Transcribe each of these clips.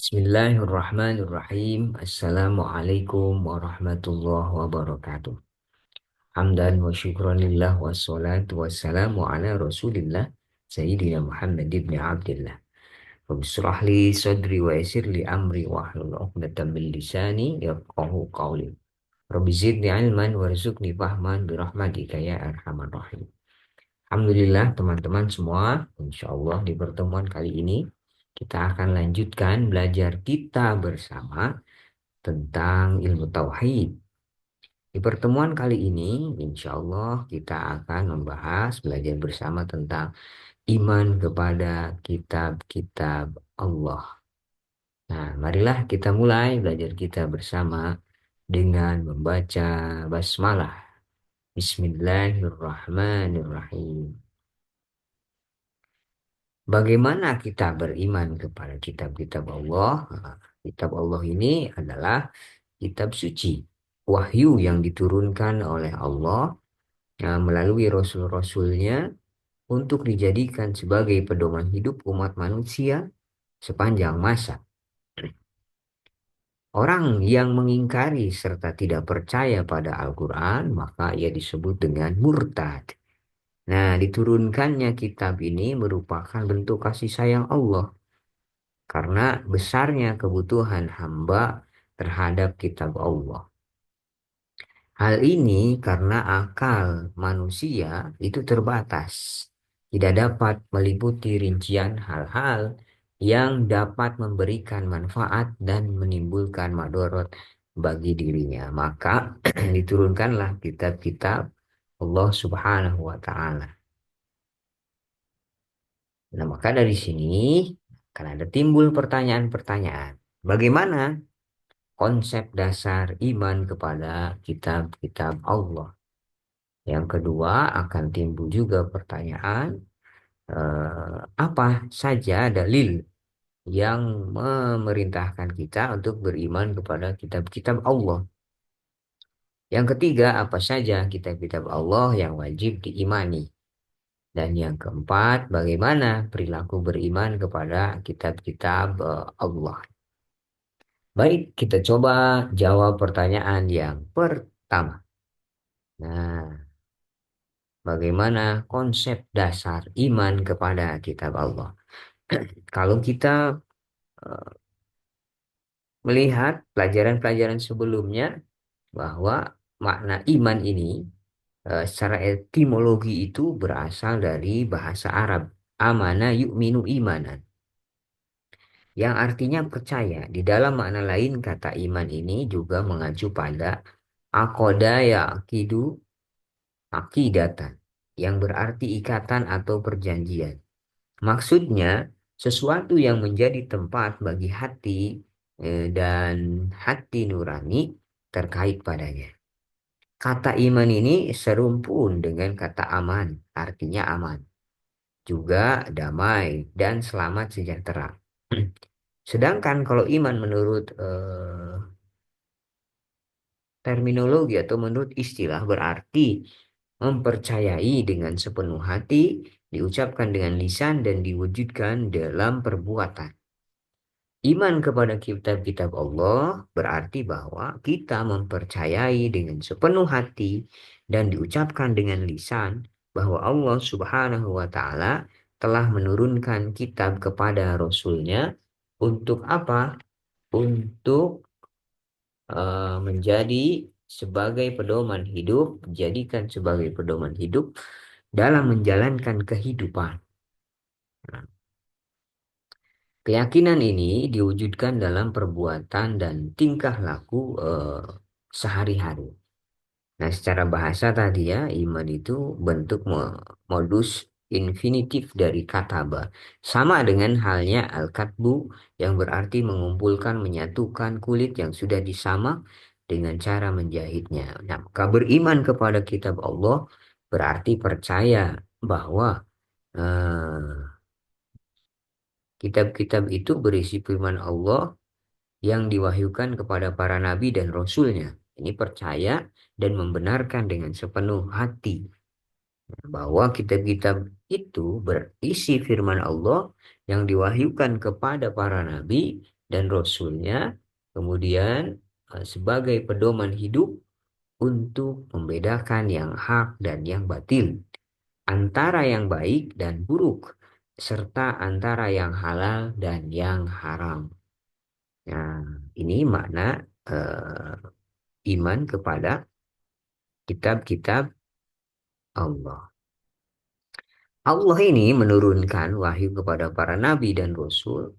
Bismillahirrahmanirrahim. Assalamualaikum warahmatullahi wabarakatuh. Hamdan wa syukranillah wassalatu wassalamu ala rasulillah Sayyidina Muhammad ibn Abdullah. Rabbi shrah li sadri wa yassir li amri wahlul 'uqdatam min lisani yafqahu qawli. Rabbi zidni ilman warzuqni fahman birahmatika ya arhamar rahim. Alhamdulillah teman-teman semua, insya Allah di pertemuan kali ini kita akan lanjutkan belajar kita bersama tentang ilmu tauhid. Di pertemuan kali ini, insya Allah kita akan membahas belajar bersama tentang iman kepada kitab-kitab Allah. Nah, marilah kita mulai belajar kita bersama dengan membaca basmalah. Bismillahirrahmanirrahim. Bagaimana kita beriman kepada kitab-kitab Allah? Nah, kitab Allah ini adalah kitab suci, wahyu yang diturunkan oleh Allah melalui rasul-rasulnya untuk dijadikan sebagai pedoman hidup umat manusia sepanjang masa. Orang yang mengingkari serta tidak percaya pada Al-Quran, maka ia disebut dengan murtad. Nah, diturunkannya kitab ini merupakan bentuk kasih sayang Allah karena besarnya kebutuhan hamba terhadap kitab Allah. Hal ini karena akal manusia itu terbatas, tidak dapat meliputi rincian hal-hal yang dapat memberikan manfaat dan menimbulkan madorot bagi dirinya. Maka diturunkanlah kitab-kitab Allah Subhanahu wa Ta'ala. Nah, maka dari sini akan ada timbul pertanyaan-pertanyaan. Bagaimana konsep dasar iman kepada kitab-kitab Allah? Yang kedua akan timbul juga pertanyaan, apa saja dalil yang memerintahkan kita untuk beriman kepada kitab-kitab Allah? Yang ketiga, apa saja kitab-kitab Allah yang wajib diimani? Dan yang keempat, bagaimana perilaku beriman kepada kitab-kitab Allah? Baik, kita coba jawab pertanyaan yang pertama. Nah, bagaimana konsep dasar iman kepada kitab Allah? Kalau kita eh, melihat pelajaran-pelajaran sebelumnya bahwa makna iman ini secara etimologi itu berasal dari bahasa Arab. Amana yu'minu imanan. Yang artinya percaya. Di dalam makna lain kata iman ini juga mengacu pada aqoda yaqidu aqidatan, yang berarti ikatan atau perjanjian. Maksudnya, sesuatu yang menjadi tempat bagi hati dan hati nurani terkait padanya. Kata iman ini serumpun dengan kata aman, artinya aman. Juga damai dan selamat sejahtera. Sedangkan kalau iman menurut terminologi atau menurut istilah berarti mempercayai dengan sepenuh hati, diucapkan dengan lisan dan diwujudkan dalam perbuatan. Iman kepada kitab-kitab Allah berarti bahwa kita mempercayai dengan sepenuh hati dan diucapkan dengan lisan bahwa Allah Subhanahu wa Ta'ala telah menurunkan kitab kepada Rasul-Nya untuk apa? Untuk menjadi sebagai pedoman hidup, dijadikan sebagai pedoman hidup dalam menjalankan kehidupan. Nah, keyakinan ini diwujudkan dalam perbuatan dan tingkah laku sehari-hari. Nah, secara bahasa tadi ya, iman itu bentuk modus infinitif dari kataba. Sama dengan halnya al-katbu yang berarti mengumpulkan, menyatukan kulit yang sudah disamak dengan cara menjahitnya. Nah, maka beriman kepada kitab Allah berarti percaya bahwa eh, kitab-kitab itu berisi firman Allah yang diwahyukan kepada para nabi dan rasulnya. Ini percaya dan membenarkan dengan sepenuh hati bahwa kitab-kitab itu berisi firman Allah yang diwahyukan kepada para nabi dan Rasulnya, kemudian sebagai pedoman hidup untuk membedakan yang hak dan yang batil, antara yang baik dan buruk, serta antara yang halal dan yang haram. Nah, ini makna iman kepada kitab-kitab Allah. Allah ini menurunkan wahyu kepada para nabi dan rasul.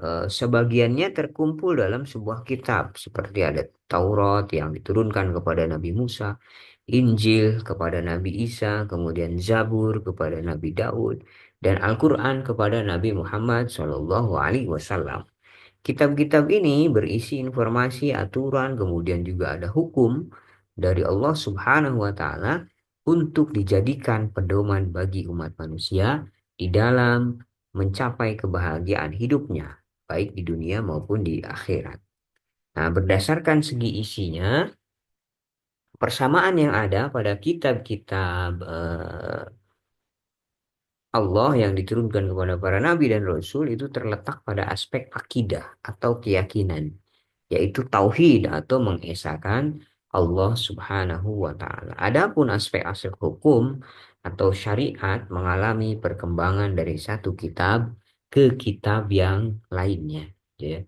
Sebagiannya terkumpul dalam sebuah kitab, seperti ada Taurat yang diturunkan kepada Nabi Musa, Injil kepada Nabi Isa, kemudian Zabur kepada Nabi Daud, dan Al-Quran kepada Nabi Muhammad SAW. Kitab-kitab ini berisi informasi, aturan, kemudian juga ada hukum dari Allah Subhanahu wa Ta'ala untuk dijadikan pedoman bagi umat manusia di dalam mencapai kebahagiaan hidupnya, baik di dunia maupun di akhirat. Nah, berdasarkan segi isinya, persamaan yang ada pada kitab-kitab Allah yang diturunkan kepada para nabi dan rasul itu terletak pada aspek akidah atau keyakinan, yaitu tauhid atau mengesahkan Allah Subhanahu wa taala. Adapun aspek-aspek hukum atau syariat mengalami perkembangan dari satu kitab ke kitab yang lainnya, ya.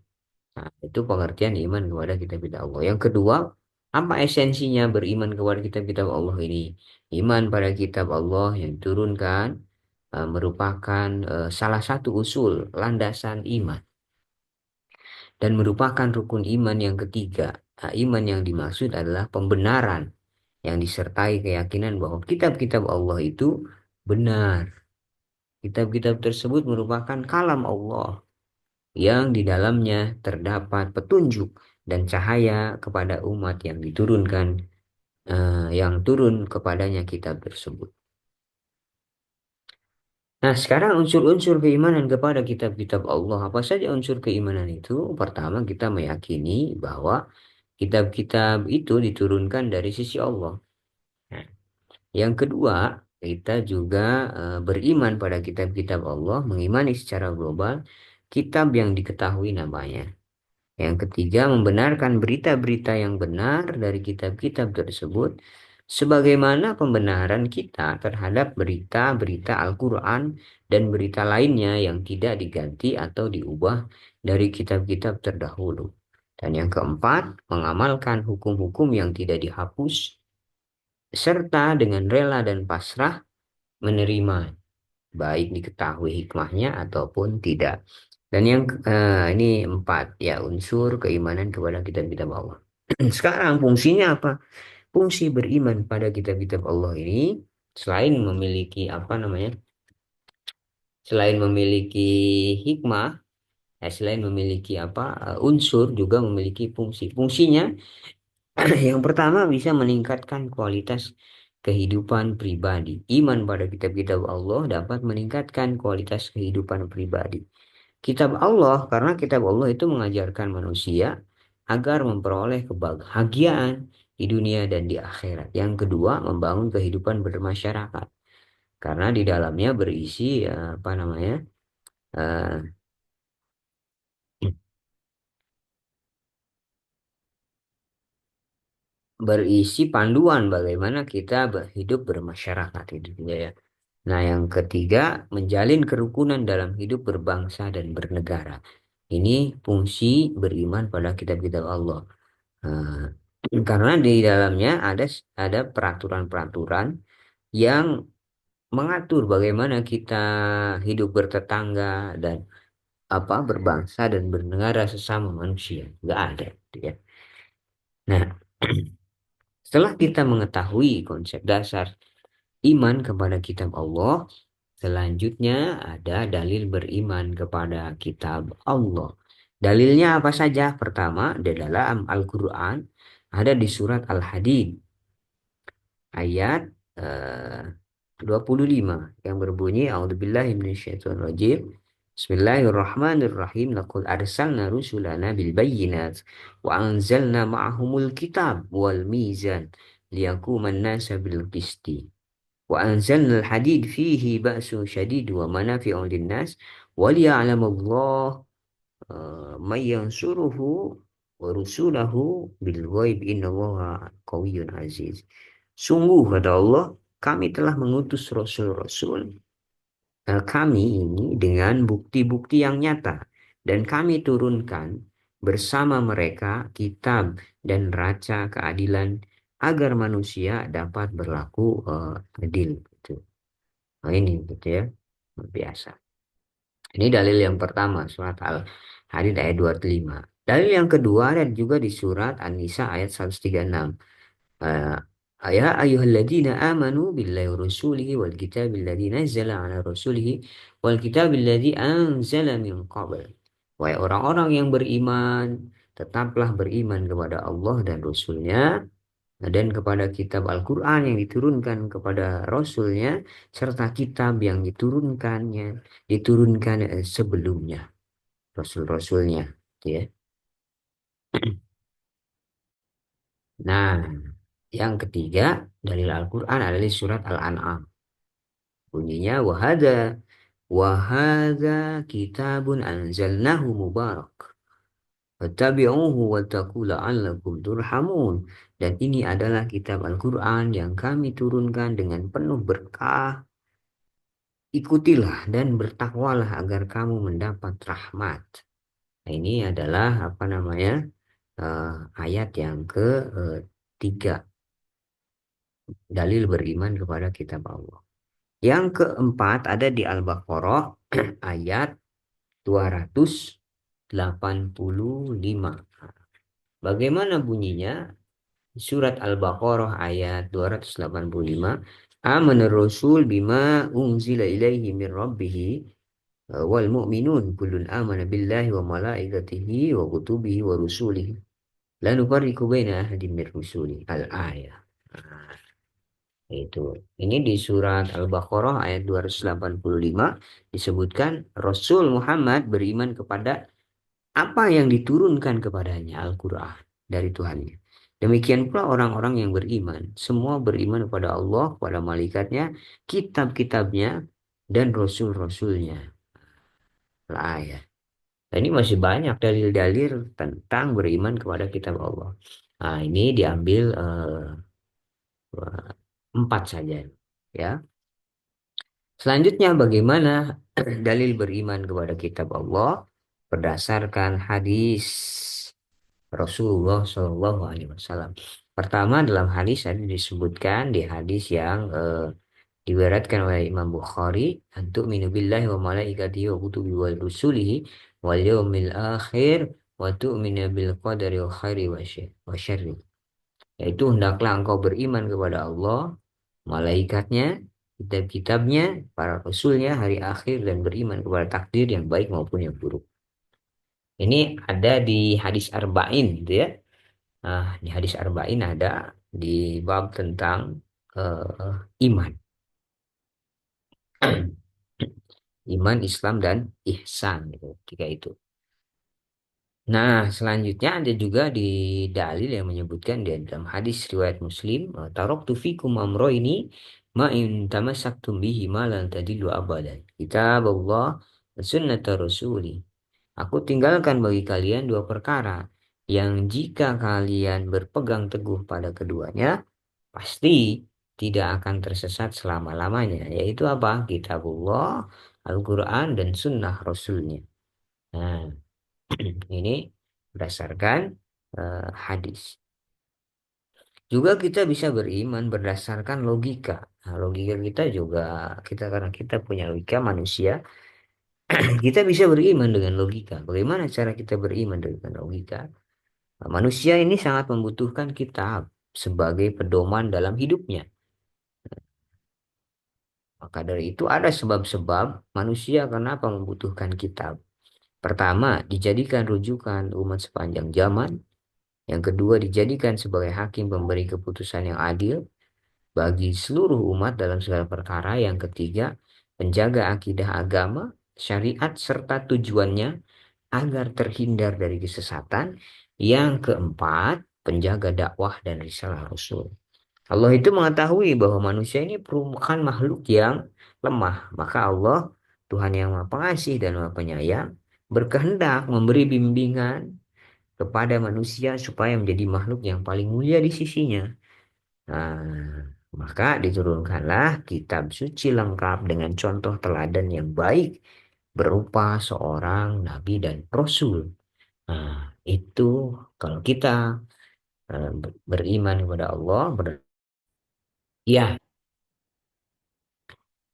Nah, itu pengertian iman kepada kitab-kitab Allah. Yang kedua, apa esensinya beriman kepada kitab-kitab Allah ini? Iman pada kitab Allah yang diturunkan merupakan salah satu usul landasan iman dan merupakan rukun iman yang ketiga. Nah, iman yang dimaksud adalah pembenaran yang disertai keyakinan bahwa kitab-kitab Allah itu benar. Kitab-kitab tersebut merupakan kalam Allah yang di dalamnya terdapat petunjuk dan cahaya kepada umat yang diturunkan, yang turun kepadanya kitab tersebut. Nah, sekarang unsur-unsur keimanan kepada kitab-kitab Allah. Apa saja unsur keimanan itu? Pertama, kita meyakini bahwa kitab-kitab itu diturunkan dari sisi Allah. Nah, yang kedua, kita juga beriman pada kitab-kitab Allah, mengimani secara global kitab yang diketahui namanya. Yang ketiga, membenarkan berita-berita yang benar dari kitab-kitab tersebut, sebagaimana pembenaran kita terhadap berita-berita Al-Quran dan berita lainnya yang tidak diganti atau diubah dari kitab-kitab terdahulu. Dan yang keempat, mengamalkan hukum-hukum yang tidak dihapus, serta dengan rela dan pasrah menerima, baik diketahui hikmahnya ataupun tidak. Dan yang ini empat ya unsur keimanan kepada kitab-kitab Allah. Sekarang fungsinya apa? Fungsi beriman pada kitab-kitab Allah ini selain memiliki apa namanya? Selain memiliki hikmah, selain memiliki apa unsur juga memiliki fungsi. Fungsinya yang pertama bisa meningkatkan kualitas kehidupan pribadi. Iman pada kitab-kitab Allah dapat meningkatkan kualitas kehidupan pribadi. Kitab Allah, karena kitab Allah itu mengajarkan manusia agar memperoleh kebahagiaan di dunia dan di akhirat. Yang kedua, membangun kehidupan bermasyarakat. Karena di dalamnya berisi apa namanya? eh, berisi panduan bagaimana kita hidup bermasyarakat itu ya. Nah, yang ketiga, menjalin kerukunan dalam hidup berbangsa dan bernegara. Ini fungsi beriman pada kitab-kitab Allah. Karena di dalamnya ada peraturan-peraturan yang mengatur bagaimana kita hidup bertetangga dan apa berbangsa dan bernegara sesama manusia. Nggak ada, gitu ya. Nah, setelah kita mengetahui konsep dasar iman kepada kitab Allah, selanjutnya ada dalil beriman kepada kitab Allah. Dalilnya apa saja? Pertama, di dalam Al-Quran ada di surat Al-Hadid ayat eh, 25 yang berbunyi A'udzubillahi minasyaitonirrajim. Bismillahirrahmanirrahim. Laqad arsalna rusulana bil bayyinat wa anzalna ma'ahumul kitab wal mizan liyaquman nasa bil qisti. Wa anzalna al hadid fihi ba'sun syadid wa manafi'un linnas wa liya'lamallahu may yansuruhu wa rusulahu bil ghaib innallaha qawiyyun aziz. Sungguh kata Allah, kami telah mengutus rasul-rasul kami ini dengan bukti-bukti yang nyata dan kami turunkan bersama mereka kitab dan raca keadilan agar manusia dapat berlaku adil gitu. Nah, ini gitu ya. Luar biasa. Ini dalil yang pertama, surat Al-Hadid ayat 25. Dalil yang kedua ada juga di surat An-Nisa ayat 136. Eh, Ya ayyuhalladzina amanu billahi wa rasulihi wal kitabil ladzi nazzala ala rasulihi wal kitabil ladzi anzala min qabl. Wahai orang-orang yang beriman, tetaplah beriman kepada Allah dan Rasulnya dan kepada kitab Al-Quran yang diturunkan kepada Rasulnya serta kitab yang diturunkan sebelumnya Rasul-Rasulnya gitu ya. Nah, yang ketiga dari Al-Quran adalah surat Al-An'am. Bunyinya wahada kitabun anzalnahu mubarak. Fattabi'uhu wattaqu la'allakum turhamun. Dan ini adalah kitab Al-Quran yang kami turunkan dengan penuh berkah. Ikutilah dan bertakwalah agar kamu mendapat rahmat. Nah, ini adalah apa namanya eh, ayat yang ketiga, dalil beriman kepada kitab Allah. Yang keempat ada di Al-Baqarah ayat 285. Bagaimana bunyinya? Surat Al-Baqarah ayat 285. Amanar Rasul bima unzila ilaihi min rabbihi wal mu'minun kullun amana billahi wa malaikatihi wa kutubihi wa rusulihi la nufarriqu baina ahadin min rusuli al-ayah. Nah, itu. Ini di surat Al-Baqarah ayat 285 disebutkan Rasul Muhammad beriman kepada apa yang diturunkan kepadanya Al-Quran dari Tuhannya. Demikian pula orang-orang yang beriman. Semua beriman kepada Allah, kepada malaikatnya, kitab-kitabnya, dan rasul-rasulnya. Lah ya. Nah, ini masih banyak dalil-dalil tentang beriman kepada kitab Allah. Nah, ini diambil empat saja. Ya. Selanjutnya bagaimana dalil beriman kepada kitab Allah berdasarkan hadis Rasulullah Shallallahu Alaihi Wasallam. Pertama dalam hadis ada disebutkan di hadis yang diriwayatkan oleh Imam Bukhari, "Antu minu billahi wa malaikatihi wa kutubihi wa rusulihi wal yaumil akhir wa tu'minu bil qadari wa khairi wa syarri." Yaitu hendaklah engkau beriman kepada Allah, malaikatnya, kitab-kitabnya, para rasulnya, hari akhir dan beriman kepada takdir yang baik maupun yang buruk. Ini ada di hadis Arba'in gitu ya. Nah, di hadis Arba'in ada di bab tentang iman. Iman, Islam, dan ihsan gitu. Tiga itu. Nah, selanjutnya ada juga di dalil yang menyebutkan di dalam hadis riwayat Muslim, taraktu fikum amroini ma in tamassaktum bihi ma lan tadillu abadan. Kitab Allah wa sunnata rasuli. Aku tinggalkan bagi kalian dua perkara yang jika kalian berpegang teguh pada keduanya, pasti tidak akan tersesat selama-lamanya. Yaitu apa? Kitabullah, Al-Quran, dan Sunnah Rasulnya. Nah, ini berdasarkan hadis. Juga kita bisa beriman berdasarkan logika. Nah, logika kita juga, karena kita punya logika manusia, kita bisa beriman dengan logika. Bagaimana cara kita beriman dengan logika? Nah, manusia ini sangat membutuhkan kitab sebagai pedoman dalam hidupnya. Maka dari itu ada sebab-sebab manusia kenapa membutuhkan kitab. Pertama, dijadikan rujukan umat sepanjang zaman. Yang kedua, dijadikan sebagai hakim pemberi keputusan yang adil bagi seluruh umat dalam segala perkara. Yang ketiga, penjaga akidah agama, syariat, serta tujuannya agar terhindar dari kesesatan. Yang keempat, penjaga dakwah dan risalah Rasul. Allah itu mengetahui bahwa manusia ini merupakan makhluk yang lemah. Maka Allah, Tuhan yang Maha Pengasih dan Maha Penyayang, berkehendak memberi bimbingan kepada manusia supaya menjadi makhluk yang paling mulia di sisinya. Nah, maka diturunkanlah kitab suci lengkap dengan contoh teladan yang baik berupa seorang nabi dan rasul. Nah, itu kalau kita beriman kepada Allah, ya,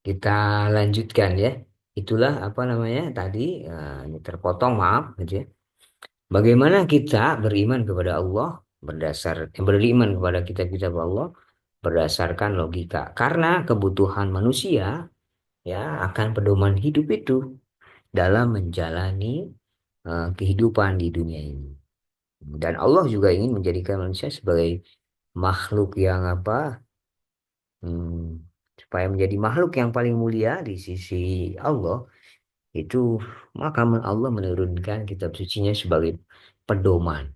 kita lanjutkan ya. Itulah apa namanya tadi, ini terpotong maaf gitu ya. Bagaimana kita beriman kepada Allah beriman kepada kitab-kitab Allah berdasarkan logika. Karena kebutuhan manusia ya akan pedoman hidup itu dalam menjalani kehidupan di dunia ini. Dan Allah juga ingin menjadikan manusia sebagai makhluk yang apa? Hmm, supaya menjadi makhluk yang paling mulia di sisi Allah itu maka Allah menurunkan kitab sucinya sebagai pedoman.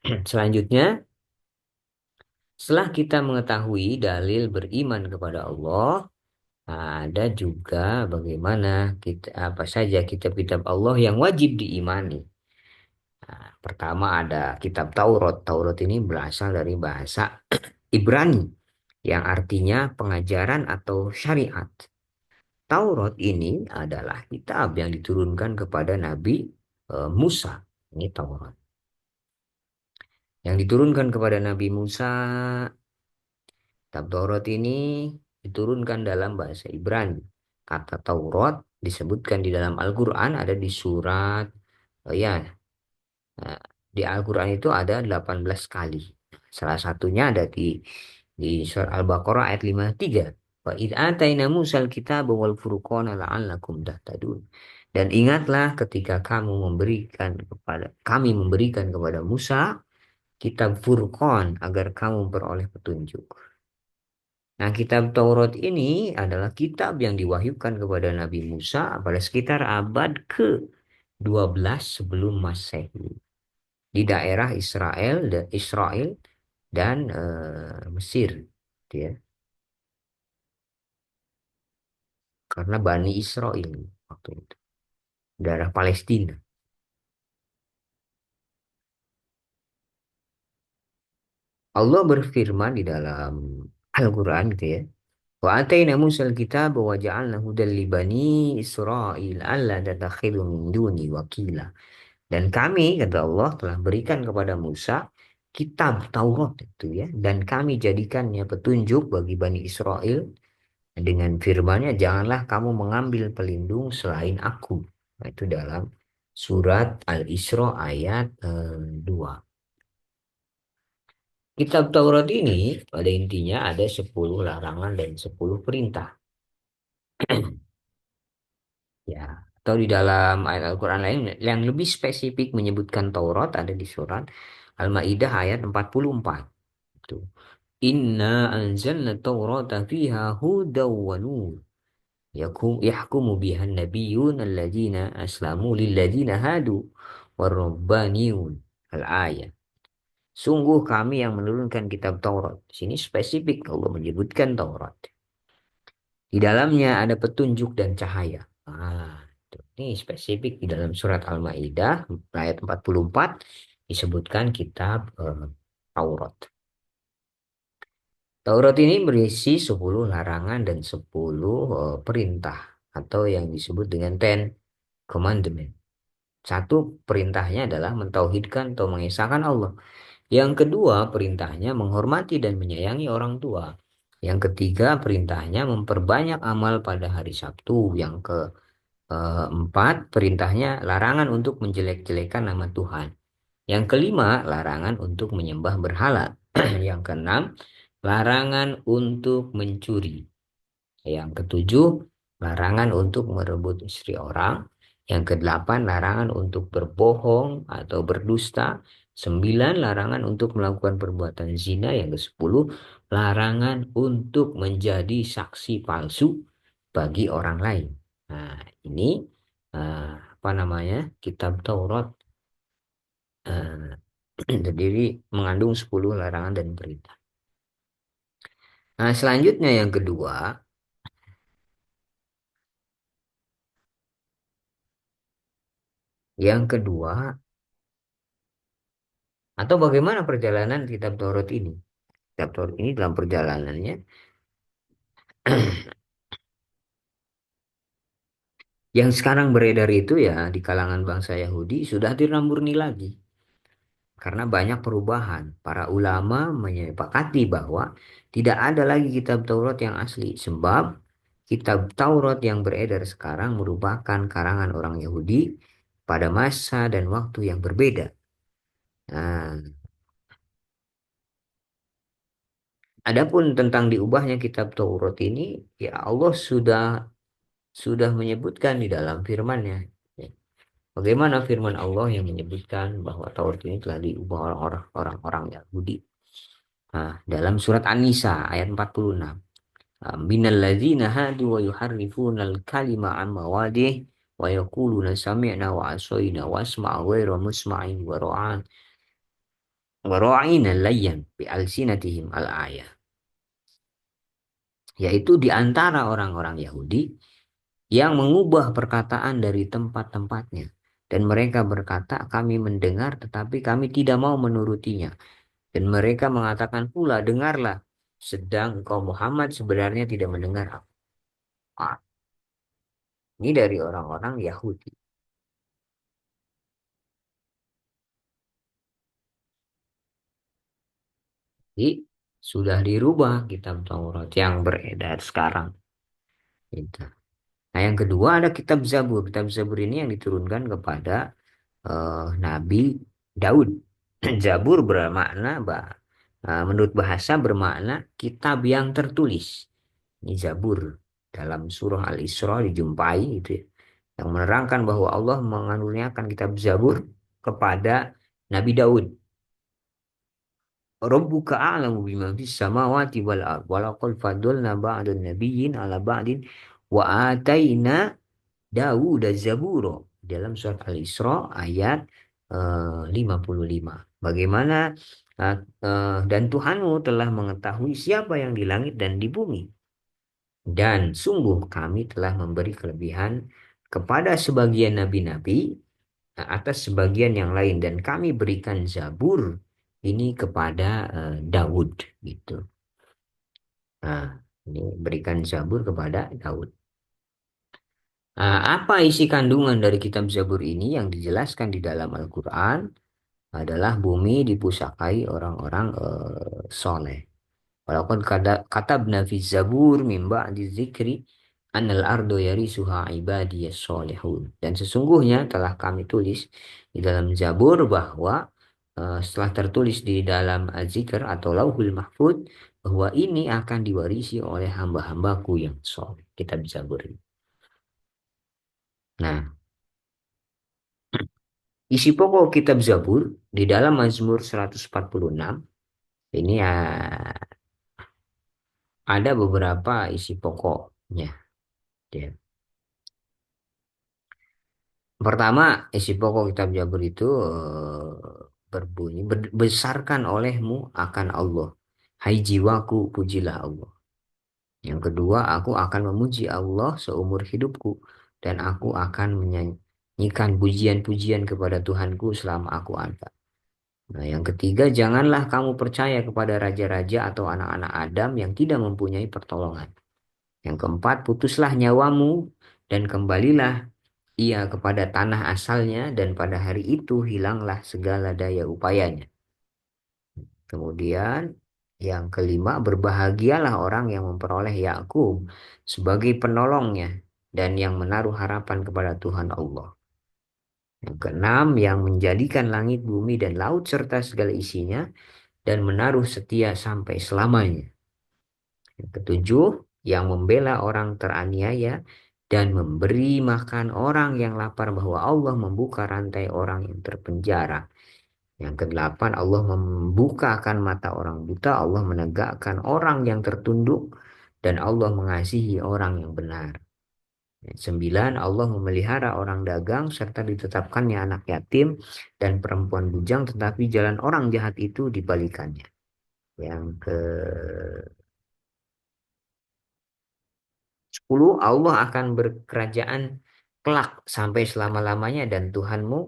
Selanjutnya, setelah kita mengetahui dalil beriman kepada Allah, ada juga bagaimana kita apa saja kitab-kitab Allah yang wajib diimani. Nah, pertama ada kitab Taurat. Taurat ini berasal dari bahasa Ibrani yang artinya pengajaran atau syariat. Taurat ini adalah kitab yang diturunkan kepada Nabi Musa. Ini Taurat. Yang diturunkan kepada Nabi Musa, kitab Taurat ini diturunkan dalam bahasa Ibrani. Kata Taurat disebutkan di dalam Al-Quran ada di surat, ya, nah, di Al-Quran itu ada 18 kali. Salah satunya ada di surat Al-Baqarah ayat 53. Wa id ataina Musal kitab wal furqana la'allakum tahtadun. Dan ingatlah ketika kami memberikan kepada Musa kitab Furqan agar kamu beroleh petunjuk. Nah, kitab Taurat ini adalah kitab yang diwahyukan kepada Nabi Musa pada sekitar abad ke-12 sebelum Masehi di daerah Israel dan Mesir, gitu ya. Karena Bani Israel waktu itu, daerah Palestina. Allah berfirman di dalam Al-Quran gitu ya. Wa atayna Musal kitab wa ja'alna hudan li bani Israil alla tatakhidu min duni wakila. Dan kami, kata Allah, telah berikan kepada Musa kitab Taurat itu ya. Dan kami jadikannya petunjuk bagi Bani Israel dengan firman-Nya, janganlah kamu mengambil pelindung selain aku. Nah, itu dalam surat Al-Isra ayat 2. Kitab Taurat ini pada intinya ada 10 larangan dan 10 perintah. Ya, atau di dalam ayat Al-Quran lain yang lebih spesifik menyebutkan Taurat ada di surat Al-Maidah ayat 44. Tuh. Inna anzalna Taurata fiha hudaw wa nur. Yahkumu bihan nabiyyun alladzina aslamu lilladzina hadu warabbaniyun. Al-ayat. Sungguh kami yang menurunkan kitab Taurat. Di sini spesifik Allah menyebutkan Taurat. Di dalamnya ada petunjuk dan cahaya. Ini spesifik di dalam surat Al-Maidah ayat 44 disebutkan kitab Taurat. Taurat ini berisi 10 larangan dan 10 perintah atau yang disebut dengan Ten Commandment. Satu perintahnya adalah mentauhidkan atau mengesahkan Allah. Yang kedua perintahnya menghormati dan menyayangi orang tua. Yang ketiga perintahnya memperbanyak amal pada hari Sabtu. Yang keempat perintahnya larangan untuk menjelek-jelekan nama Tuhan. Yang kelima larangan untuk menyembah berhala. Yang keenam larangan untuk mencuri. Yang ketujuh, larangan untuk merebut istri orang. Yang kedelapan, larangan untuk berbohong atau berdusta. Sembilan, larangan untuk melakukan perbuatan zina. Yang kesepuluh, larangan untuk menjadi saksi palsu bagi orang lain. Nah, ini apa namanya? Kitab Taurat terdiri mengandung 10 larangan dan perintah. Nah, selanjutnya yang kedua, Yang kedua, atau bagaimana perjalanan kitab Taurat ini? Kitab Taurat ini dalam perjalanannya yang sekarang beredar itu ya di kalangan bangsa Yahudi sudah tidak murni lagi. Karena banyak perubahan. Para ulama menyepakati bahwa tidak ada lagi kitab Taurat yang asli. Sebab kitab Taurat yang beredar sekarang merupakan karangan orang Yahudi pada masa dan waktu yang berbeda. Nah, adapun tentang diubahnya kitab Taurat ini, ya Allah sudah menyebutkan di dalam firman-Nya. Ya, bagaimana firman Allah yang menyebutkan bahwa Taurat ini telah diubah oleh orang-orang Yahudi. Nah, dalam surat An-Nisa ayat 46. Minal ladzina hadu wa yuharrifuna al-kalima an mawadih wa yaquluna sami'na wa asayna wasma'a ghairu musma'in wa ra'ina layyan bi alsinatihim al-ayah. Yaitu di antara orang-orang Yahudi yang mengubah perkataan dari tempat-tempatnya. Dan mereka berkata, kami mendengar tetapi kami tidak mau menurutinya. Dan mereka mengatakan pula, dengarlah. Sedang engkau Muhammad sebenarnya tidak mendengar apa. Ini dari orang-orang Yahudi. Jadi sudah dirubah kitab Taurat yang beredar sekarang. Gitu. Nah yang kedua ada kitab Zabur. Kitab Zabur ini yang diturunkan kepada Nabi Daud. Zabur bermakna, menurut bahasa bermakna kitab yang tertulis. Ini Zabur. Dalam surah Al-Isra dijumpai gitu ya. Yang menerangkan bahwa Allah mengaruniakan kitab Zabur kepada Nabi Daud. Rabbuka a'lamu bima fis samawati wal ard. Walaqad faddalna ba'dan nabiyyin ala ba'din wa ataina Dawud Zaburo dalam surat Al-Isra ayat 55. Bagaimana dan Tuhanmu telah mengetahui siapa yang di langit dan di bumi. Dan sungguh kami telah memberi kelebihan kepada sebagian nabi-nabi atas sebagian yang lain dan kami berikan Zabur ini kepada Daud gitu. Nah, ini berikan Zabur kepada Daud. Apa isi kandungan dari kitab Zabur ini yang dijelaskan di dalam Al-Quran adalah bumi dipusakai orang-orang soleh. Walaupun katabna fi Zabur min ba'di dzikri annal ardo yarisuha ibadiyas solehun. Dan sesungguhnya telah kami tulis di dalam Zabur bahwa setelah tertulis di dalam Az-Zikr atau Lauhul Mahfud bahwa ini akan diwarisi oleh hamba-hambaku yang soleh. Kitab Zabur ini. Nah, isi pokok kitab Zabur di dalam Mazmur 146 ini ada beberapa isi pokoknya. Ya. Pertama, isi pokok kitab Zabur itu berbunyi, besarkan olehmu akan Allah. Hai jiwaku, pujilah Allah. Yang kedua, aku akan memuji Allah seumur hidupku. Dan aku akan menyanyikan pujian-pujian kepada Tuhanku selama aku ada. Nah, yang ketiga, janganlah kamu percaya kepada raja-raja atau anak-anak Adam yang tidak mempunyai pertolongan. Yang keempat, putuslah nyawamu dan kembalilah ia kepada tanah asalnya dan pada hari itu hilanglah segala daya upayanya. Kemudian yang kelima, berbahagialah orang yang memperoleh Yakub sebagai penolongnya dan yang menaruh harapan kepada Tuhan Allah. Yang keenam, yang menjadikan langit, bumi, dan laut serta segala isinya dan menaruh setia sampai selamanya. Yang ketujuh, yang membela orang teraniaya dan memberi makan orang yang lapar bahwa Allah membuka rantai orang yang terpenjara. Yang kedelapan, Allah membukakan mata orang buta, Allah menegakkan orang yang tertunduk, dan Allah mengasihi orang yang benar. Yang sembilan, Allah memelihara orang dagang serta ditetapkannya anak yatim dan perempuan bujang, tetapi jalan orang jahat itu dibalikannya. Yang ke 10, Allah akan berkerajaan kelak sampai selama-lamanya dan Tuhanmu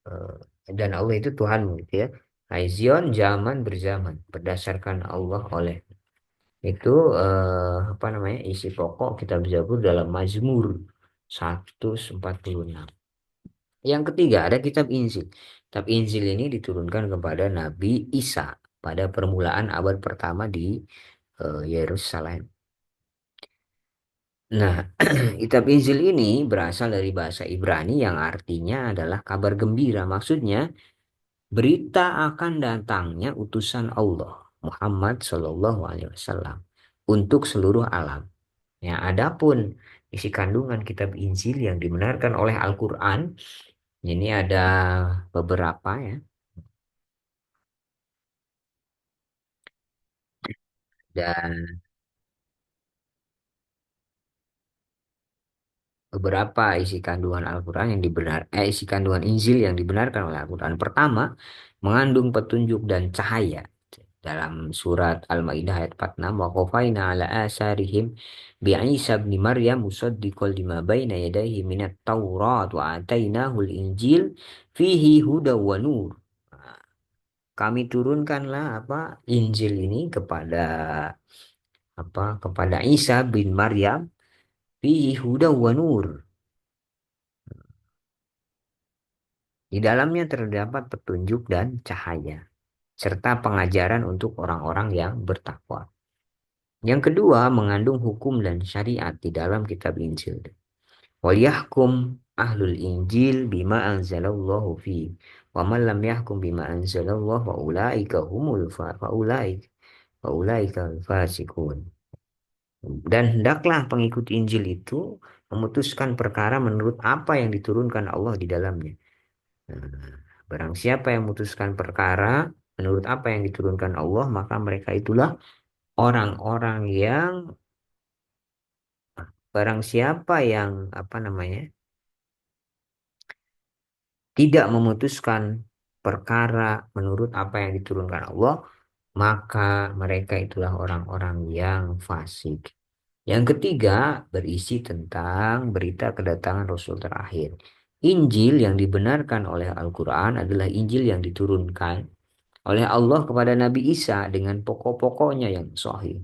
eh, dan Allah itu Tuhanmu gitu ya. Hai Zion zaman berzaman berdasarkan Allah oleh itu apa namanya isi pokok kitab Zabur dalam Mazmur 146. Yang ketiga ada kitab Injil. Kitab Injil ini diturunkan kepada Nabi Isa pada permulaan abad pertama di Yerusalem. Nah, kitab Injil ini berasal dari bahasa Ibrani yang artinya adalah kabar gembira. Maksudnya berita akan datangnya utusan Allah Muhammad Shallallahu Alaihi Wasallam untuk seluruh alam. Ya, adapun isi kandungan kitab Injil yang dibenarkan oleh Al-Quran ini ada beberapa ya, dan beberapa isi kandungan Al-Quran yang isi kandungan Injil yang dibenarkan oleh Al-Quran. Pertama, mengandung petunjuk dan cahaya. Dalam surat Al-Maidah ayat 46, wa qafaina ala asarihim bi Isa bin Maryam musaddiqan lima baina yadayhi minat Taurat wa atainahul Injil fihi huda wa nur. Nah, kami turunkanlah apa Injil ini kepada Isa bin Maryam fihi huda wa nur. Di dalamnya terdapat petunjuk dan cahaya, serta pengajaran untuk orang-orang yang bertakwa. Yang kedua, mengandung hukum dan syariat di dalam kitab Injil. Waliyahkum ahlul Injil bima anzalallahu fi. Wa man lam yahkum bima anzalallahu fa ulaika fa ulaika fasikun. Dan hendaklah pengikut Injil itu memutuskan perkara menurut apa yang diturunkan Allah di dalamnya. Nah, barang siapa yang memutuskan perkara menurut apa yang diturunkan Allah, maka mereka itulah orang-orang yang barang siapa yang apa namanya tidak memutuskan perkara menurut apa yang diturunkan Allah, maka mereka itulah orang-orang yang fasik. Yang ketiga berisi tentang berita kedatangan Rasul terakhir. Injil yang dibenarkan oleh Al-Quran adalah Injil yang diturunkan oleh Allah kepada Nabi Isa dengan pokok-pokoknya yang sahih.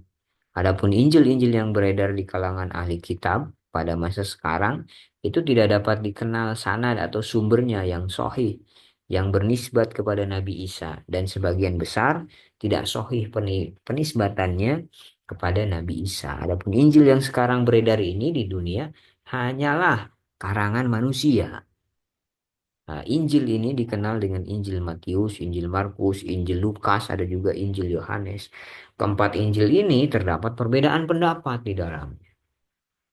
Adapun Injil-Injil yang beredar di kalangan ahli kitab pada masa sekarang itu tidak dapat dikenal sanad atau sumbernya yang sahih yang bernisbat kepada Nabi Isa dan sebagian besar tidak sahih penisbatannya kepada Nabi Isa. Adapun Injil yang sekarang beredar ini di dunia hanyalah karangan manusia. Nah, Injil ini dikenal dengan Injil Matius, Injil Markus, Injil Lukas, ada juga Injil Yohanes. Keempat Injil ini terdapat perbedaan pendapat di dalamnya.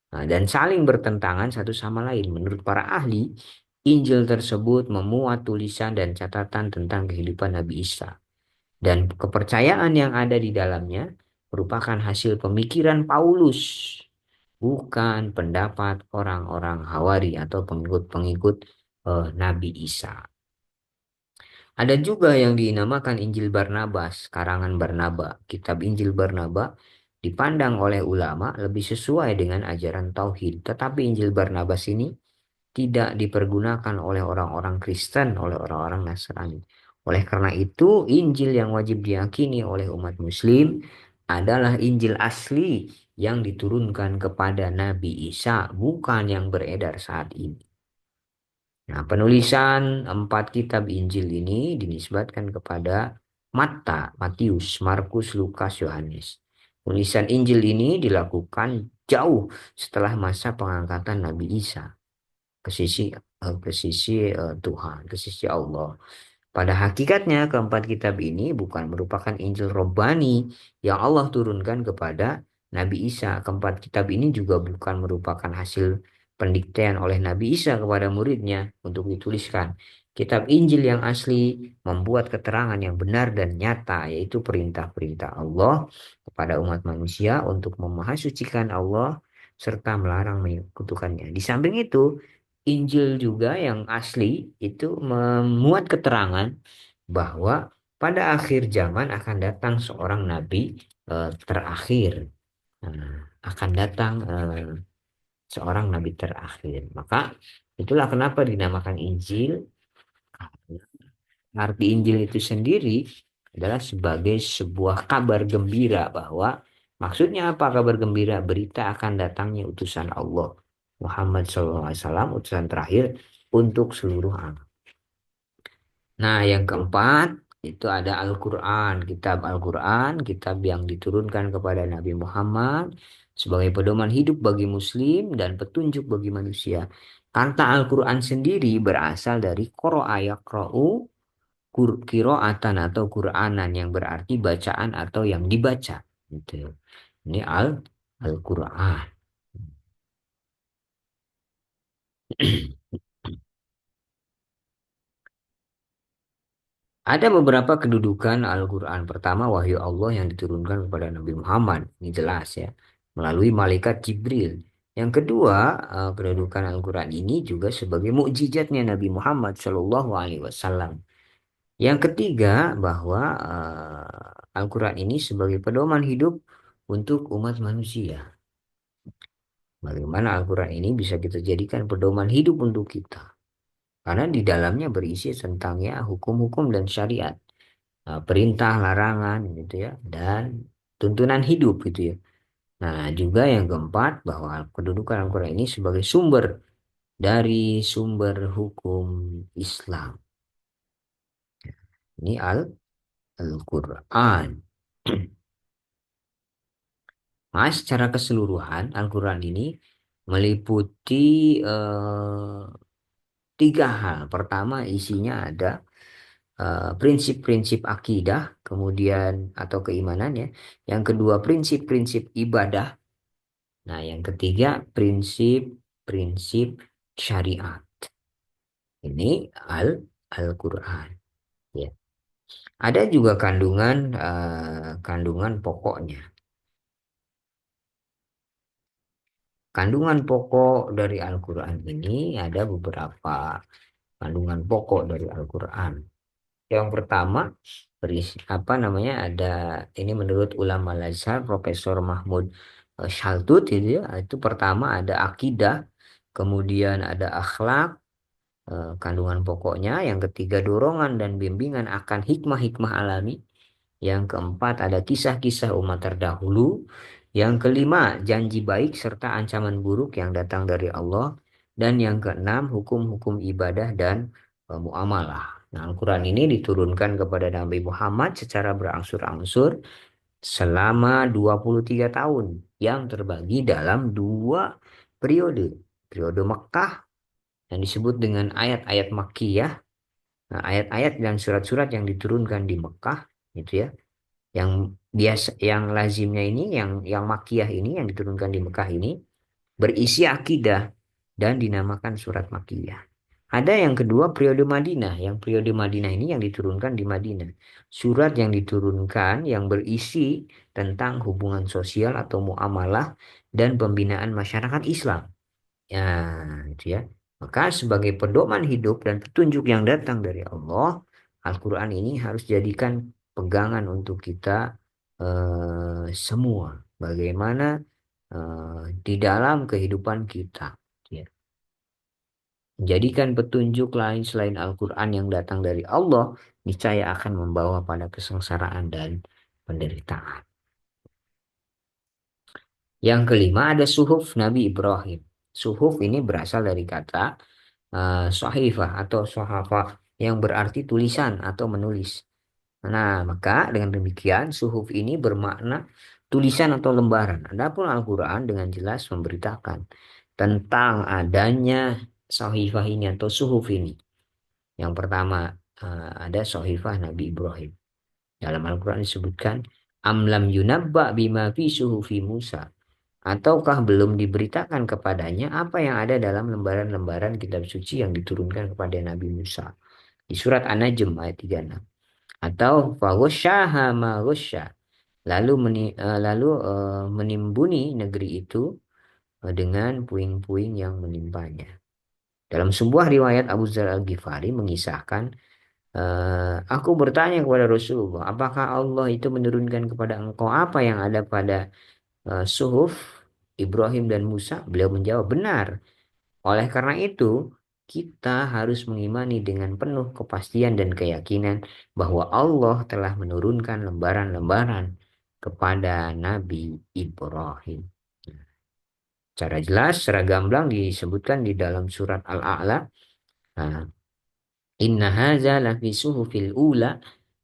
Nah, dan saling bertentangan satu sama lain. Menurut para ahli, Injil tersebut memuat tulisan dan catatan tentang kehidupan Nabi Isa. Dan kepercayaan yang ada di dalamnya merupakan hasil pemikiran Paulus, bukan pendapat orang-orang Hawari atau pengikut-pengikut Nabi Isa. Ada juga yang dinamakan Injil Barnabas, karangan Barnaba. Kitab Injil Barnaba dipandang oleh ulama lebih sesuai dengan ajaran Tauhid. Tetapi Injil Barnabas ini tidak dipergunakan oleh orang-orang Kristen, oleh orang-orang Nasrani. Oleh karena itu, Injil yang wajib diyakini oleh umat Muslim adalah Injil asli yang diturunkan kepada Nabi Isa, bukan yang beredar saat ini. Nah, penulisan empat kitab Injil ini dinisbatkan kepada Matius, Markus, Lukas, Yohanes. Tulisan Injil ini dilakukan jauh setelah masa pengangkatan Nabi Isa ke sisi Tuhan, ke sisi Allah. Pada hakikatnya, keempat kitab ini bukan merupakan Injil Robbani yang Allah turunkan kepada Nabi Isa. Keempat kitab ini juga bukan merupakan hasil pendikteian oleh Nabi Isa kepada muridnya untuk dituliskan. Kitab Injil yang asli membuat keterangan yang benar dan nyata, yaitu perintah-perintah Allah kepada umat manusia untuk memahasucikan Allah serta melarang menyekutukannya. Di samping itu, Injil juga yang asli itu memuat keterangan bahwa pada akhir zaman akan datang seorang nabi terakhir. Nah, akan datang seorang nabi terakhir. Maka itulah kenapa dinamakan Injil. Arti Injil itu sendiri adalah sebagai sebuah kabar gembira bahwa maksudnya apa kabar gembira? Berita akan datangnya utusan Allah Muhammad SAW, utusan terakhir untuk seluruh alam. Nah, yang keempat itu ada Al-Quran, kitab Al-Quran, kitab yang diturunkan kepada Nabi Muhammad sebagai pedoman hidup bagi Muslim dan petunjuk bagi manusia. Kata Al-Quran sendiri berasal dari qoro'a yaqra'u, kiroatan atau Quranan yang berarti bacaan atau yang dibaca. Gitu. Ini Al-Quran. Ada beberapa kedudukan Al-Quran. Pertama, wahyu Allah yang diturunkan kepada Nabi Muhammad. Ini jelas ya. Melalui malaikat Jibril. Yang kedua, kedudukan Al-Quran ini juga sebagai mukjizatnya Nabi Muhammad Shallallahu Alaihi Wasallam. Yang ketiga, bahwa Al-Quran ini sebagai pedoman hidup untuk umat manusia. Bagaimana Al-Quran ini bisa kita jadikan pedoman hidup untuk kita. Karena di dalamnya berisi tentang ya hukum-hukum dan syariat. Perintah, larangan gitu ya. Dan tuntunan hidup gitu ya. Nah juga yang keempat bahwa kedudukan Al-Quran ini sebagai sumber dari sumber hukum Islam. Ini Al-Quran. Nah, secara keseluruhan Al-Quran ini meliputi eh, tiga hal. Pertama, isinya ada prinsip-prinsip akidah, kemudian atau keimanan ya. Yang kedua, prinsip-prinsip ibadah. Nah, yang ketiga, prinsip-prinsip syariat. Ini Al-Quran. Ya. Ada juga kandungan pokoknya. Kandungan pokok dari Al-Quran ini ada beberapa kandungan pokok dari Al-Quran. Yang pertama, apa namanya, ada ini menurut ulama Al-Azhar, Profesor Mahmud Shaltut itu ya, itu pertama ada akidah, kemudian ada akhlak, kandungan pokoknya, yang ketiga dorongan dan bimbingan akan hikmah-hikmah alami, yang keempat ada kisah-kisah umat terdahulu, yang kelima janji baik serta ancaman buruk yang datang dari Allah, dan yang keenam hukum-hukum ibadah dan muamalah. Nah, Al-Quran ini diturunkan kepada Nabi Muhammad secara berangsur-angsur selama 23 tahun yang terbagi dalam dua periode. Periode Mekkah yang disebut dengan ayat-ayat Makkiyah. Nah, ayat-ayat dan surat-surat yang diturunkan di Mekah itu ya, yang biasa, yang lazimnya ini, yang Makkiyah ini, yang diturunkan di Mekah ini berisi akidah dan dinamakan surat Makkiyah. Ada yang kedua periode Madinah, yang periode Madinah ini yang diturunkan di Madinah. Surat yang diturunkan yang berisi tentang hubungan sosial atau muamalah dan pembinaan masyarakat Islam. Ya, itu ya. Maka sebagai pedoman hidup dan petunjuk yang datang dari Allah, Al-Quran ini harus jadikan pegangan untuk kita semua. Bagaimana di dalam kehidupan kita. Ya. Menjadikan petunjuk lain selain Al-Quran yang datang dari Allah, niscaya akan membawa pada kesengsaraan dan penderitaan. Yang kelima ada suhuf Nabi Ibrahim. Suhuf ini berasal dari kata sahifah atau sahafah yang berarti tulisan atau menulis. Nah, maka dengan demikian suhuf ini bermakna tulisan atau lembaran. Adapun Al-Quran dengan jelas memberitakan tentang adanya sahifah ini atau suhuf ini. Yang pertama ada sahifah Nabi Ibrahim. Dalam Al-Quran disebutkan amlam yunabba bima fi suhufi Musa. Ataukah belum diberitakan kepadanya apa yang ada dalam lembaran-lembaran kitab suci yang diturunkan kepada Nabi Musa. Di surat An-Najm ayat 36. Atau faghasyaha ma ghasya. Lalu menimbuni negeri itu dengan puing-puing yang menimpanya. Dalam sebuah riwayat Abu Dzar Al-Ghifari mengisahkan, aku bertanya kepada Rasulullah, apakah Allah itu menurunkan kepada engkau apa yang ada pada suhuf Ibrahim dan Musa? Beliau menjawab, benar. Oleh karena itu, kita harus mengimani dengan penuh kepastian dan keyakinan bahwa Allah telah menurunkan lembaran-lembaran kepada Nabi Ibrahim. Secara jelas, secara gamblang disebutkan di dalam surat Al-A'la, nah, inna haza lafi suhufil ula,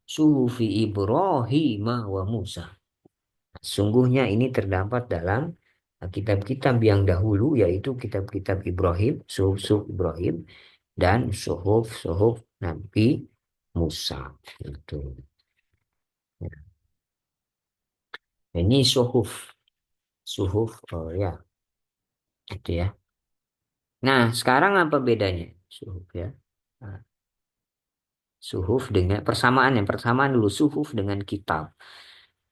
suhufi Ibrahim wa Musa. Sungguhnya ini terdapat dalam kitab-kitab yang dahulu, yaitu kitab-kitab Ibrahim, suhuf Ibrahim, dan suhuf Nabi Musa. Itu. Ini suhuf, oh ya, itu ya. Nah, sekarang apa bedanya suhuf ya? Nah, suhuf dengan persamaan dulu suhuf dengan kitab.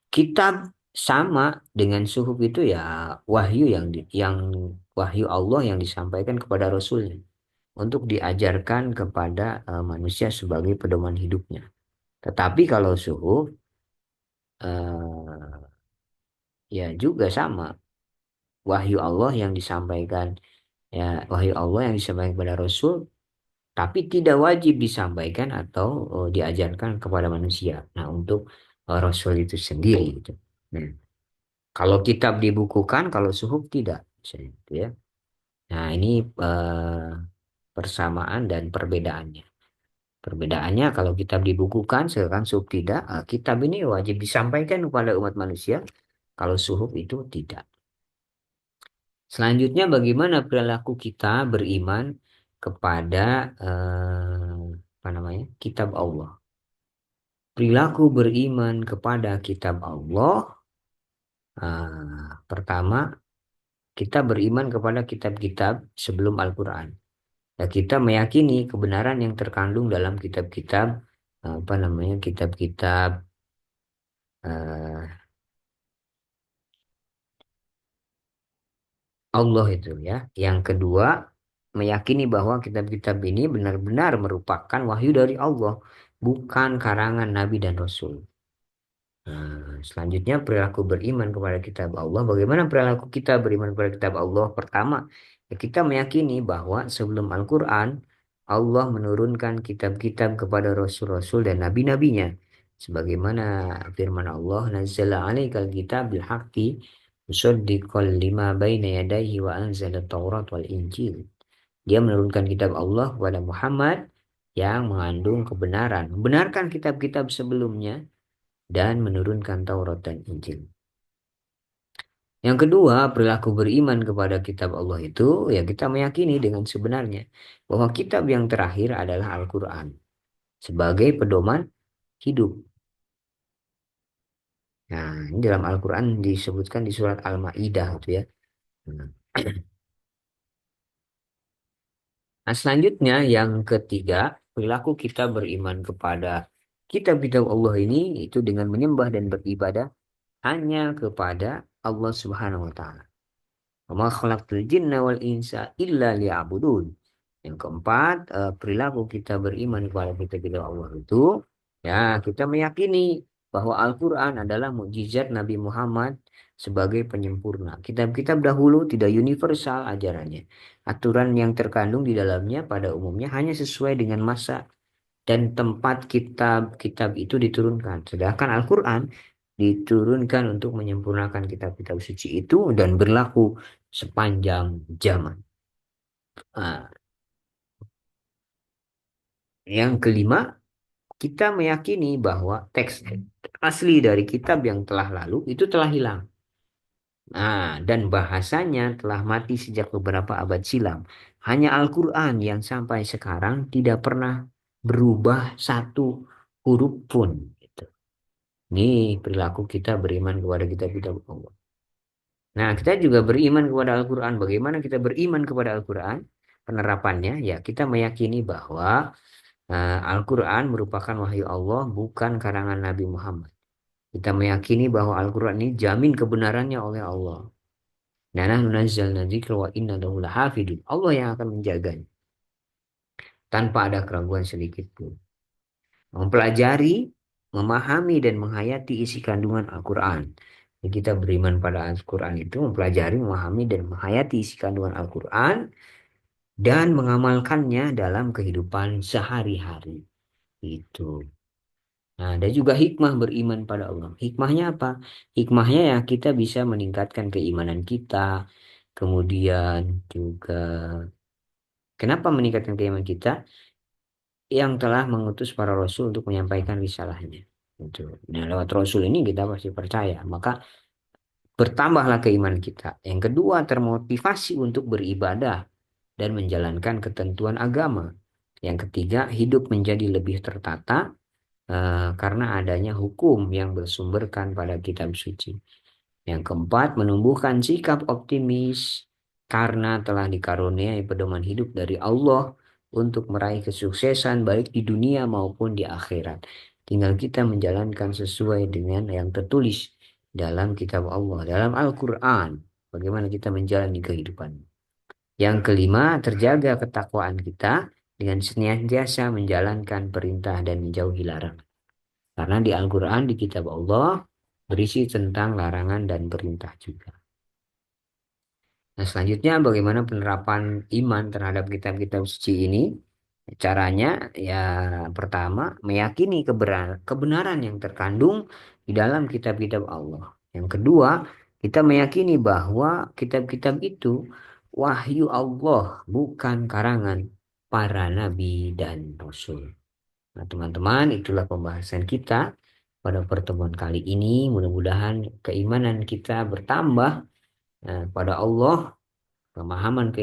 Kitab sama dengan suhuf itu ya wahyu yang wahyu Allah yang disampaikan kepada Rasulnya untuk diajarkan kepada manusia sebagai pedoman hidupnya. Tetapi kalau suhuf eh, ya juga sama wahyu Allah yang disampaikan ya wahyu Allah yang disampaikan kepada Rasul tapi tidak wajib disampaikan atau diajarkan kepada manusia. Nah, untuk Rasul itu sendiri gitu. Nah, kalau kitab dibukukan, kalau suhuf tidak, misalnya gitu ya. Nah, ini eh, persamaan dan perbedaannya. Perbedaannya kalau kitab dibukukan, sedangkan suhuf tidak. Kitab ini wajib disampaikan kepada umat manusia, kalau suhuf itu tidak. Selanjutnya, bagaimana perilaku kita beriman kepada apa namanya kitab Allah? Perilaku beriman kepada kitab Allah, pertama kita beriman kepada kitab-kitab sebelum Al-Quran. Ya, kita meyakini kebenaran yang terkandung dalam kitab-kitab apa namanya kitab-kitab eh, Allah itu ya. Yang kedua, meyakini bahwa kitab-kitab ini benar-benar merupakan wahyu dari Allah, bukan karangan Nabi dan Rasul. Nah, selanjutnya perilaku beriman kepada kitab Allah. Bagaimana perilaku kita beriman kepada kitab Allah? Pertama, ya kita meyakini bahwa sebelum Al-Quran, Allah menurunkan kitab-kitab kepada Rasul-Rasul dan Nabi-Nabinya. Sebagaimana firman Allah, Nazzala alaikal kitab bilhaqi, musaddiqal lima baina yadayhi wa anzala taurat wal injil. Dia menurunkan kitab Allah kepada Muhammad yang mengandung kebenaran. Membenarkan kitab-kitab sebelumnya dan menurunkan Taurat dan Injil. Yang kedua, perilaku beriman kepada kitab Allah itu ya kita meyakini dengan sebenarnya bahwa kitab yang terakhir adalah Al-Quran sebagai pedoman hidup. Nah, ini dalam Al-Quran disebutkan di surat Al-Ma'idah itu ya. Nah, selanjutnya yang ketiga, perilaku kita beriman kepada kitab-kitab Allah ini itu dengan menyembah dan beribadah hanya kepada Allah Subhanahu wa taala. Wa ma khalaqtul jinna wal insa illa liya'budun. Yang keempat, perilaku kita beriman kepada kitab Allah itu, ya kita meyakini bahwa Al-Quran adalah mukjizat Nabi Muhammad sebagai penyempurna. Kitab-kitab dahulu tidak universal ajarannya. Aturan yang terkandung di dalamnya pada umumnya hanya sesuai dengan masa dan tempat kitab-kitab itu diturunkan. Sedangkan Al-Quran diturunkan untuk menyempurnakan kitab-kitab suci itu dan berlaku sepanjang zaman. Ah, yang kelima, kita meyakini bahwa teks asli dari kitab yang telah lalu itu telah hilang. Nah, dan bahasanya telah mati sejak beberapa abad silam. Hanya Al-Quran yang sampai sekarang tidak pernah berubah satu huruf pun. Gitu. Ini perilaku kita beriman kepada kitab-kitab Allah. Nah, kita juga beriman kepada Al-Quran. Bagaimana kita beriman kepada Al-Quran? Penerapannya, ya kita meyakini bahwa Al-Quran merupakan wahyu Allah, bukan karangan Nabi Muhammad. Kita meyakini bahwa Al-Quran ini jamin kebenarannya oleh Allah. Nah, nahnu nazzalna dzikra wa inna lahu lahafidun. Allah yang akan menjaganya tanpa ada keraguan sedikit pun. Mempelajari, memahami dan menghayati isi kandungan Al-Quran. Kita beriman pada Al-Quran itu mempelajari, memahami, dan menghayati isi kandungan Al-Quran dan mengamalkannya dalam kehidupan sehari-hari. Itu. Nah, ada juga hikmah beriman pada Allah. Hikmahnya apa? Hikmahnya ya kita bisa meningkatkan keimanan kita. Kemudian juga kenapa meningkatkan keimanan kita? Yang telah mengutus para rasul untuk menyampaikan risalahnya. Itu. Nah, lewat rasul ini kita pasti percaya. Maka bertambahlah keimanan kita. Yang kedua, termotivasi untuk beribadah dan menjalankan ketentuan agama. Yang ketiga, hidup menjadi lebih tertata karena adanya hukum yang bersumberkan pada kitab suci. Yang keempat, menumbuhkan sikap optimis karena telah dikaruniai pedoman hidup dari Allah untuk meraih kesuksesan baik di dunia maupun di akhirat. Tinggal kita menjalankan sesuai dengan yang tertulis dalam kitab Allah, dalam Al-Quran. Bagaimana kita menjalani kehidupan. Yang kelima, terjaga ketakwaan kita dengan senantiasa menjalankan perintah dan menjauhi larangan. Karena di Al-Quran, di kitab Allah, berisi tentang larangan dan perintah juga. Nah, selanjutnya bagaimana penerapan iman terhadap kitab-kitab suci ini? Caranya, ya pertama, meyakini kebenaran yang terkandung di dalam kitab-kitab Allah. Yang kedua, kita meyakini bahwa kitab-kitab itu wahyu Allah, bukan karangan para nabi dan rasul. Nah, teman-teman, itulah pembahasan kita pada pertemuan kali ini. Mudah-mudahan keimanan kita bertambah pada Allah, pemahaman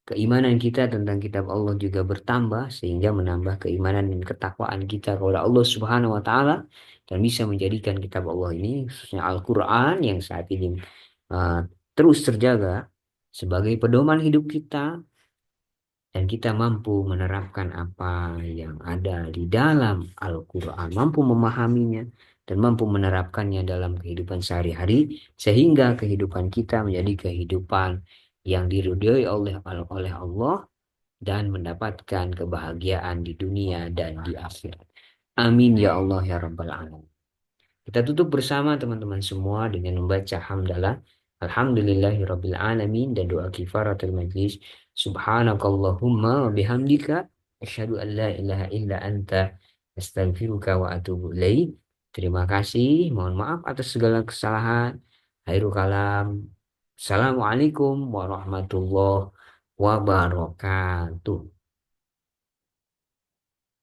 keimanan kita tentang kitab Allah juga bertambah sehingga menambah keimanan dan ketakwaan kita kepada Allah Subhanahu wa taala dan bisa menjadikan kitab Allah ini khususnya Al-Qur'an yang saat ini eh, terus terjaga sebagai pedoman hidup kita dan kita mampu menerapkan apa yang ada di dalam Al-Quran, mampu memahaminya dan mampu menerapkannya dalam kehidupan sehari-hari, sehingga kehidupan kita menjadi kehidupan yang diridhoi oleh Allah dan mendapatkan kebahagiaan di dunia dan di akhirat. Amin ya Allah ya Rabbal Alamin. Kita tutup bersama teman-teman semua dengan membaca hamdalah. Alhamdulillahirabbil alamin dan doa kifaratul majlis. Subhanakallahumma wa bihamdika asyhadu an la ilaha illa anta astaghfiruka wa atubu ilaik. Terima kasih. Mohon maaf atas segala kesalahan. Akhirul kalam. Assalamualaikum warahmatullahi wabarakatuh.